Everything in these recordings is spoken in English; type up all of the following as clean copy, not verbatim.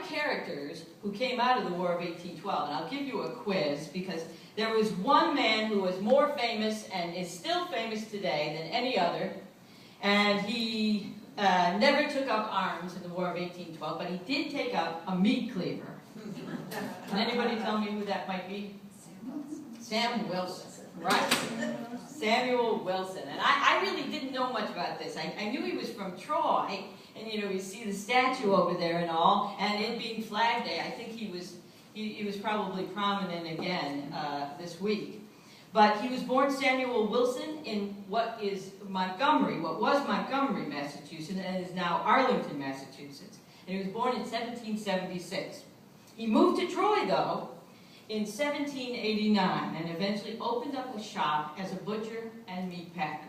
characters who came out of the War of 1812, and I'll give you a quiz because there was one man who was more famous and is still famous today than any other, and he never took up arms in the War of 1812, but he did take up a meat cleaver. Can anybody tell me who that might be? Sam Wilson. Right. Samuel Wilson. And I really didn't know much about this. I knew he was from Troy, and you know, you see the statue over there and all, and it being Flag Day, I think he was probably prominent again this week. But he was born Samuel Wilson in what was Montgomery, Massachusetts, and is now Arlington, Massachusetts. And he was born in 1776. He moved to Troy, though, in 1789, and eventually opened up a shop as a butcher and meat packer.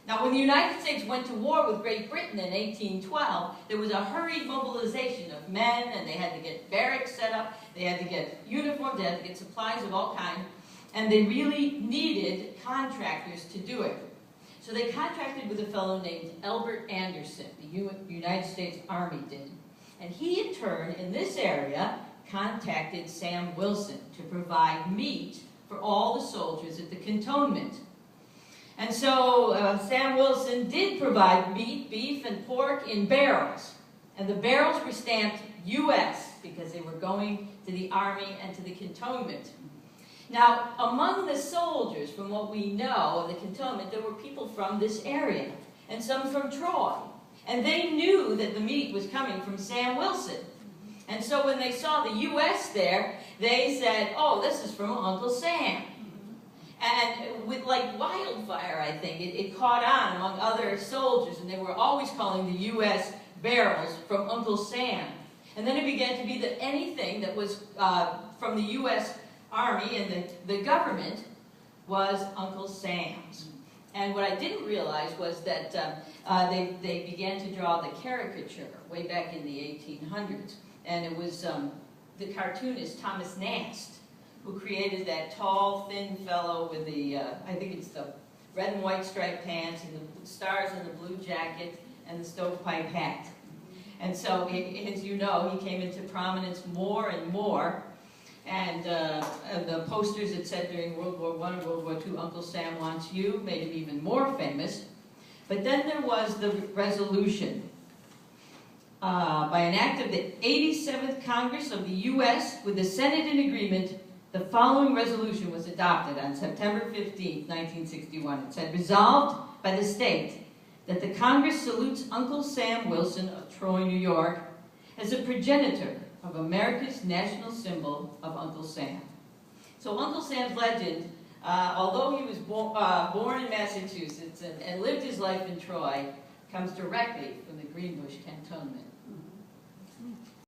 Now, when the United States went to war with Great Britain in 1812, there was a hurried mobilization of men, and they had to get barracks set up, they had to get uniforms, they had to get supplies of all kinds, and they really needed contractors to do it. So they contracted with a fellow named Albert Anderson, the United States Army did. And he, in turn, in this area, contacted Sam Wilson to provide meat for all the soldiers at the cantonment. And so Sam Wilson did provide meat, beef, and pork in barrels. And the barrels were stamped U.S. because they were going to the Army and to the cantonment. Now, among the soldiers, from what we know of the cantonment, there were people from this area, and some from Troy. And they knew that the meat was coming from Sam Wilson. And so when they saw the U.S. there, they said, oh, this is from Uncle Sam. And with like wildfire, I think, it caught on among other soldiers, and they were always calling the U.S. barrels from Uncle Sam. And then it began to be that anything that was from the U.S. Army and the government was Uncle Sam's. And what I didn't realize was that they began to draw the caricature way back in the 1800s. And it was the cartoonist Thomas Nast who created that tall, thin fellow with the, I think it's the red and white striped pants and the stars in the blue jacket and the stovepipe hat. And so, as you know, he came into prominence more and more. And the posters that said during World War I and World War II, Uncle Sam wants you, made him even more famous. But then there was the resolution. By an act of the 87th Congress of the U.S. with the Senate in agreement, the following resolution was adopted on September 15, 1961. It said, resolved by the state that the Congress salutes Uncle Sam Wilson of Troy, New York, as a progenitor of America's national symbol of Uncle Sam. So Uncle Sam's legend, although he was born in Massachusetts and lived his life in Troy, comes directly from the Greenbush Cantonment.